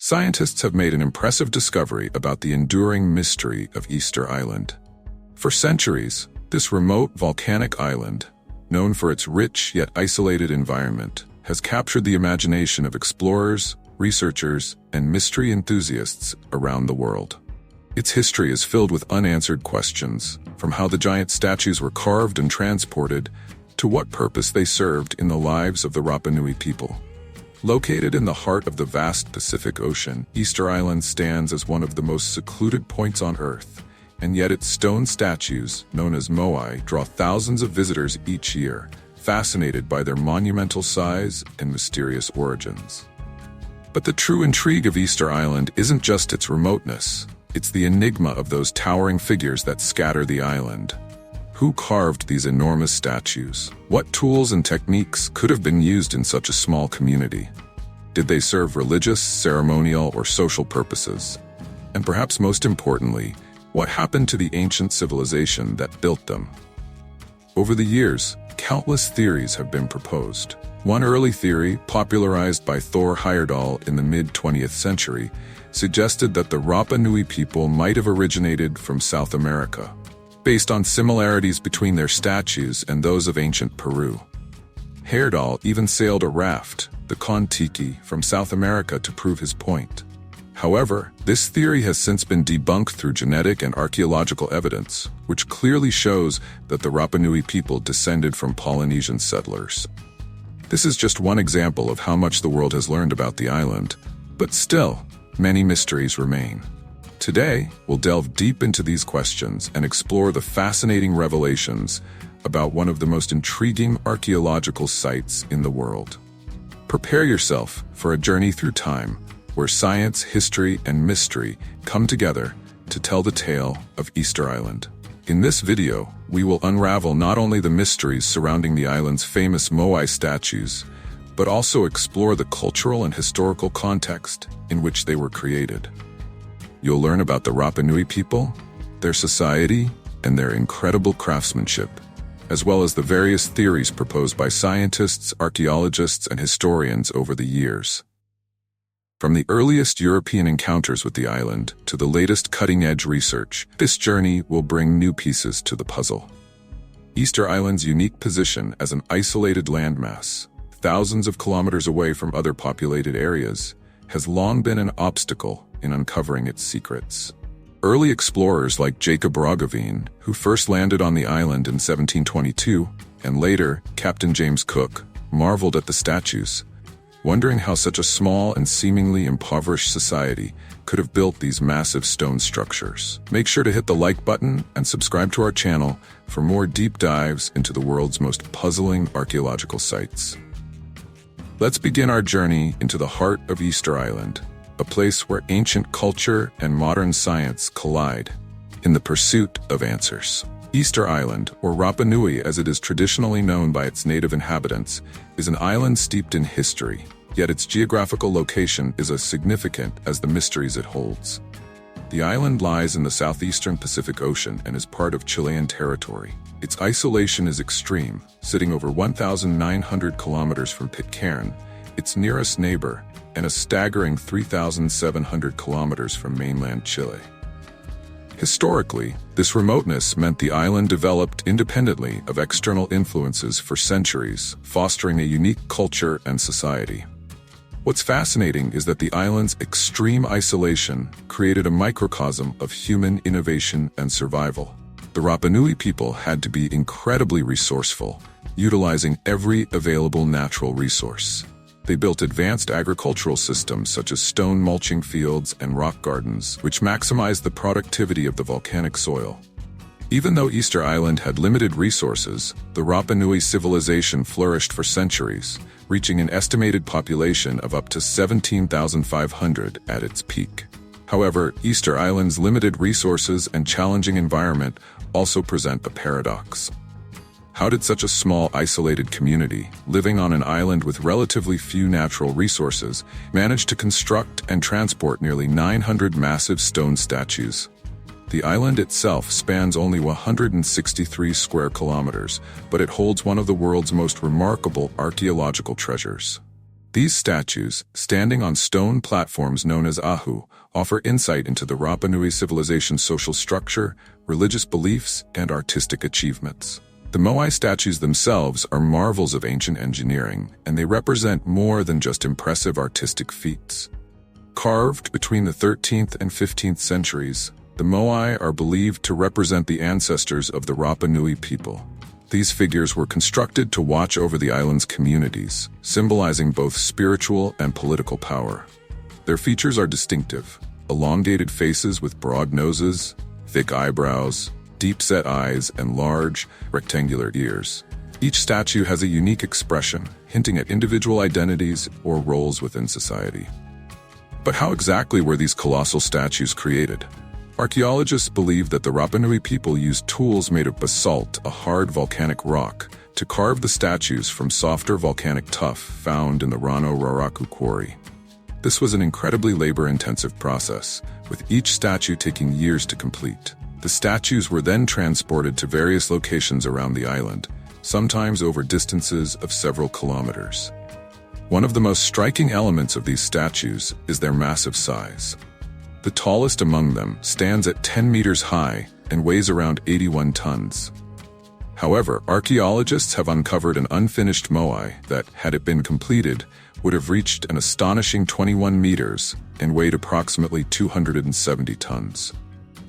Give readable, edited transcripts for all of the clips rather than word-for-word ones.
Scientists have made an impressive discovery about the enduring mystery of Easter Island. For centuries, this remote volcanic island, known for its rich yet isolated environment, has captured the imagination of explorers, researchers, and mystery enthusiasts around the world. Its history is filled with unanswered questions, from how the giant statues were carved and transported, to what purpose they served in the lives of the Rapa Nui people. Located in the heart of the vast Pacific Ocean, Easter Island stands as one of the most secluded points on Earth, and yet its stone statues, known as Moai, draw thousands of visitors each year, fascinated by their monumental size and mysterious origins. But the true intrigue of Easter Island isn't just its remoteness, it's the enigma of those towering figures that scatter the island. Who carved these enormous statues? What tools and techniques could have been used in such a small community? Did they serve religious, ceremonial, or social purposes? And perhaps most importantly, what happened to the ancient civilization that built them? Over the years, countless theories have been proposed. One early theory, popularized by Thor Heyerdahl in the mid-20th century, suggested that the Rapa Nui people might have originated from South America, based on similarities between their statues and those of ancient Peru. Heyerdahl even sailed a raft, the Kon-Tiki, from South America to prove his point. However, this theory has since been debunked through genetic and archaeological evidence, which clearly shows that the Rapa Nui people descended from Polynesian settlers. This is just one example of how much the world has learned about the island, but still, many mysteries remain. Today, we'll delve deep into these questions and explore the fascinating revelations about one of the most intriguing archaeological sites in the world. Prepare yourself for a journey through time, where science, history, and mystery come together to tell the tale of Easter Island. In this video, we will unravel not only the mysteries surrounding the island's famous Moai statues, but also explore the cultural and historical context in which they were created. You'll learn about the Rapa Nui people, their society, and their incredible craftsmanship, as well as the various theories proposed by scientists, archaeologists, and historians over the years. From the earliest European encounters with the island to the latest cutting-edge research, this journey will bring new pieces to the puzzle. Easter Island's unique position as an isolated landmass, thousands of kilometers away from other populated areas, has long been an obstacle in uncovering its secrets. Early explorers like Jacob Roggeveen, who first landed on the island in 1722, and later Captain James Cook, marveled at the statues, wondering how such a small and seemingly impoverished society could have built these massive stone structures. Make sure to hit the like button and subscribe to our channel for more deep dives into the world's most puzzling archaeological sites. Let's begin our journey into the heart of Easter Island, a place where ancient culture and modern science collide in the pursuit of answers. Easter Island, or Rapa Nui as it is traditionally known by its native inhabitants, is an island steeped in history, yet its geographical location is as significant as the mysteries it holds. The island lies in the southeastern Pacific Ocean and is part of Chilean territory. Its isolation is extreme, sitting over 1,900 kilometers from Pitcairn, its nearest neighbor, and a staggering 3,700 kilometers from mainland Chile. Historically, this remoteness meant the island developed independently of external influences for centuries, fostering a unique culture and society. What's fascinating is that the island's extreme isolation created a microcosm of human innovation and survival. The Rapa Nui people had to be incredibly resourceful, utilizing every available natural resource. They built advanced agricultural systems such as stone mulching fields and rock gardens, which maximized the productivity of the volcanic soil. Even though Easter Island had limited resources, the Rapa Nui civilization flourished for centuries, reaching an estimated population of up to 17,500 at its peak. However, Easter Island's limited resources and challenging environment also present a paradox. How did such a small, isolated community, living on an island with relatively few natural resources, manage to construct and transport nearly 900 massive stone statues? The island itself spans only 163 square kilometers, but it holds one of the world's most remarkable archaeological treasures. These statues, standing on stone platforms known as ahu, offer insight into the Rapa Nui civilization's social structure, religious beliefs, and artistic achievements. The Moai statues themselves are marvels of ancient engineering, and they represent more than just impressive artistic feats. Carved between the 13th and 15th centuries, the Moai are believed to represent the ancestors of the Rapa Nui people. These figures were constructed to watch over the island's communities, symbolizing both spiritual and political power. Their features are distinctive: elongated faces with broad noses, thick eyebrows, deep-set eyes, and large, rectangular ears. Each statue has a unique expression, hinting at individual identities or roles within society. But how exactly were these colossal statues created? Archaeologists believe that the Rapa Nui people used tools made of basalt, a hard volcanic rock, to carve the statues from softer volcanic tuff found in the Rano Raraku quarry. This was an incredibly labor-intensive process, with each statue taking years to complete. The statues were then transported to various locations around the island, sometimes over distances of several kilometers. One of the most striking elements of these statues is their massive size. The tallest among them stands at 10 meters high and weighs around 81 tons. However, archaeologists have uncovered an unfinished moai that, had it been completed, would have reached an astonishing 21 meters and weighed approximately 270 tons.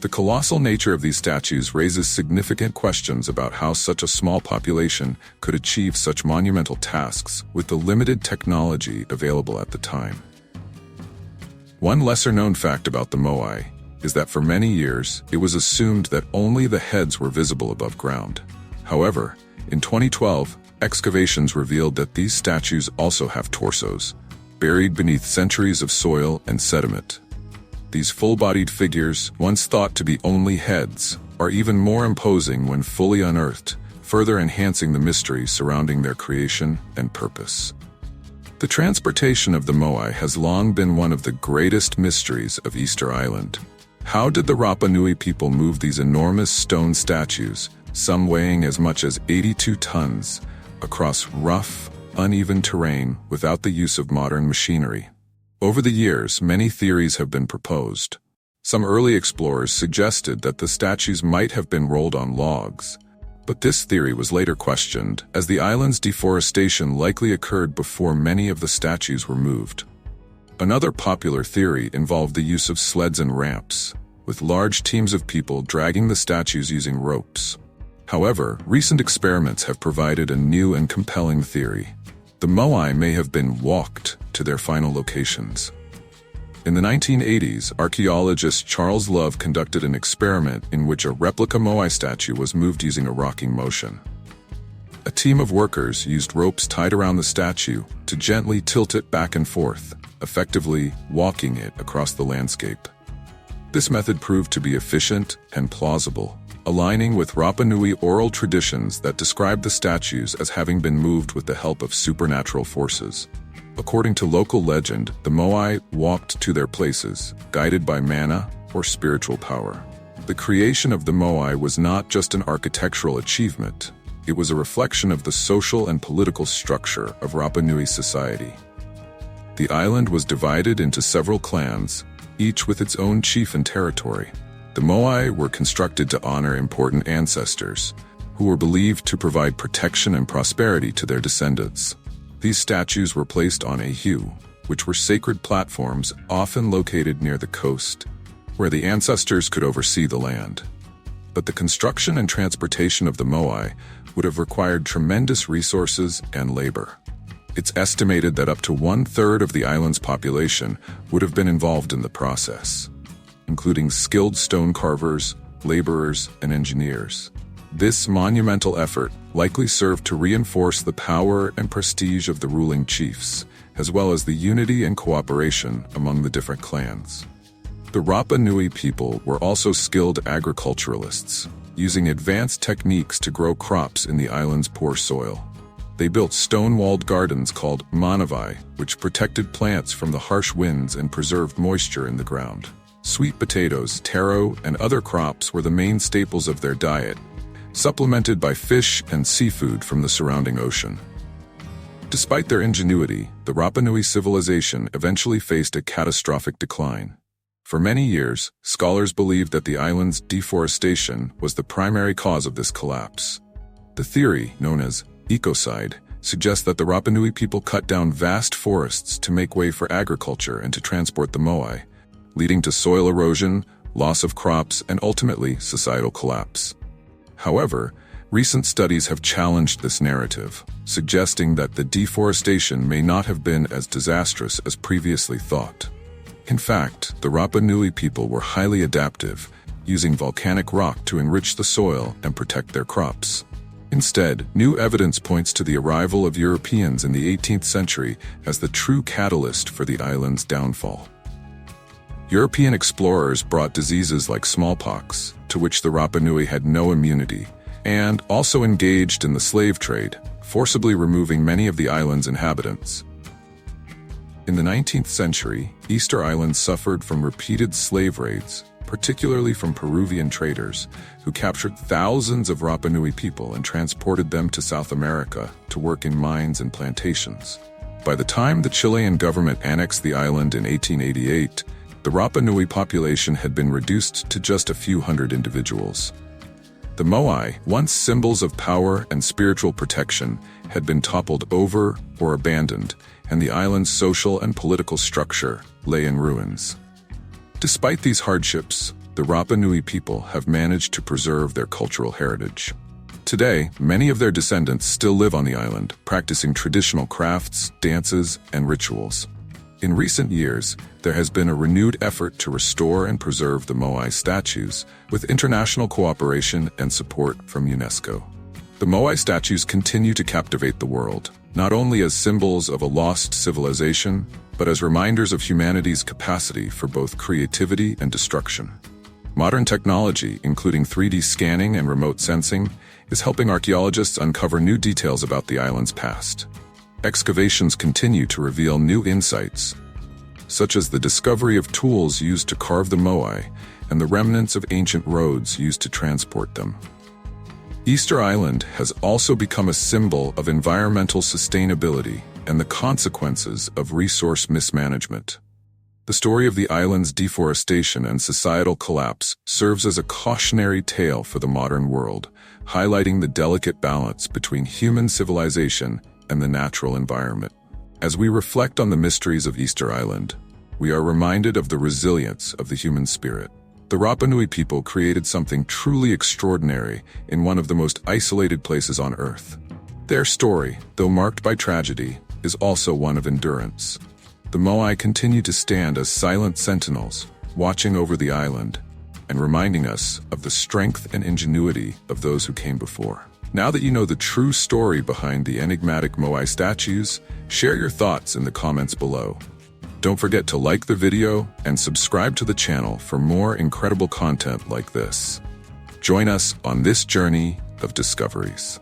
The colossal nature of these statues raises significant questions about how such a small population could achieve such monumental tasks with the limited technology available at the time. One lesser-known fact about the Moai is that for many years, it was assumed that only the heads were visible above ground. However, in 2012, excavations revealed that these statues also have torsos, buried beneath centuries of soil and sediment. These full-bodied figures, once thought to be only heads, are even more imposing when fully unearthed, further enhancing the mystery surrounding their creation and purpose. The transportation of the Moai has long been one of the greatest mysteries of Easter Island. How did the Rapa Nui people move these enormous stone statues, some weighing as much as 82 tons, across rough, uneven terrain without the use of modern machinery? Over the years, many theories have been proposed. Some early explorers suggested that the statues might have been rolled on logs, but this theory was later questioned, as the island's deforestation likely occurred before many of the statues were moved. Another popular theory involved the use of sleds and ramps, with large teams of people dragging the statues using ropes. However, recent experiments have provided a new and compelling theory. The Moai may have been walked to their final locations. In the 1980s, archaeologist Charles Love conducted an experiment in which a replica Moai statue was moved using a rocking motion. A team of workers used ropes tied around the statue to gently tilt it back and forth, effectively walking it across the landscape. This method proved to be efficient and plausible, aligning with Rapa Nui oral traditions that describe the statues as having been moved with the help of supernatural forces. According to local legend, the Moai walked to their places, guided by mana or spiritual power. The creation of the Moai was not just an architectural achievement, it was a reflection of the social and political structure of Rapa Nui society. The island was divided into several clans, each with its own chief and territory. The Moai were constructed to honor important ancestors, who were believed to provide protection and prosperity to their descendants. These statues were placed on ahu, which were sacred platforms often located near the coast, where the ancestors could oversee the land. But the construction and transportation of the Moai would have required tremendous resources and labor. It's estimated that up to 1/3 of the island's population would have been involved in the process, including skilled stone carvers, laborers, and engineers. This monumental effort likely served to reinforce the power and prestige of the ruling chiefs, as well as the unity and cooperation among the different clans. The Rapa Nui people were also skilled agriculturalists, using advanced techniques to grow crops in the island's poor soil. They built stone-walled gardens called manavai, which protected plants from the harsh winds and preserved moisture in the ground. Sweet potatoes, taro, and other crops were the main staples of their diet, supplemented by fish and seafood from the surrounding ocean. Despite their ingenuity, the Rapa Nui civilization eventually faced a catastrophic decline. For many years, scholars believed that the island's deforestation was the primary cause of this collapse. The theory, known as ecocide, suggests that the Rapa Nui people cut down vast forests to make way for agriculture and to transport the Moai, leading to soil erosion, loss of crops, and ultimately societal collapse. However, recent studies have challenged this narrative, suggesting that the deforestation may not have been as disastrous as previously thought. In fact, the Rapa Nui people were highly adaptive, using volcanic rock to enrich the soil and protect their crops. Instead, new evidence points to the arrival of Europeans in the 18th century as the true catalyst for the island's downfall. European explorers brought diseases like smallpox, to which the Rapa Nui had no immunity, and also engaged in the slave trade, forcibly removing many of the island's inhabitants. In the 19th century, Easter Island suffered from repeated slave raids, particularly from Peruvian traders, who captured thousands of Rapa Nui people and transported them to South America to work in mines and plantations. By the time the Chilean government annexed the island in 1888, the Rapa Nui population had been reduced to just a few hundred individuals. The Moai, once symbols of power and spiritual protection, had been toppled over or abandoned, and the island's social and political structure lay in ruins. Despite these hardships, the Rapa Nui people have managed to preserve their cultural heritage. Today, many of their descendants still live on the island, practicing traditional crafts, dances, and rituals. In recent years, there has been a renewed effort to restore and preserve the Moai statues, with international cooperation and support from UNESCO. The Moai statues continue to captivate the world, not only as symbols of a lost civilization, but as reminders of humanity's capacity for both creativity and destruction. Modern technology, including 3D scanning and remote sensing, is helping archaeologists uncover new details about the island's past. Excavations continue to reveal new insights, such as the discovery of tools used to carve the Moai and the remnants of ancient roads used to transport them. Easter Island has also become a symbol of environmental sustainability and the consequences of resource mismanagement. The story of the island's deforestation and societal collapse serves as a cautionary tale for the modern world, highlighting the delicate balance between human civilization and the natural environment. As we reflect on the mysteries of Easter Island, we are reminded of the resilience of the human spirit. The Rapa Nui people created something truly extraordinary in one of the most isolated places on Earth. Their story, though marked by tragedy, is also one of endurance. The Moai continue to stand as silent sentinels, watching over the island and reminding us of the strength and ingenuity of those who came before. Now that you know the true story behind the enigmatic Moai statues, share your thoughts in the comments below. Don't forget to like the video and subscribe to the channel for more incredible content like this. Join us on this journey of discoveries.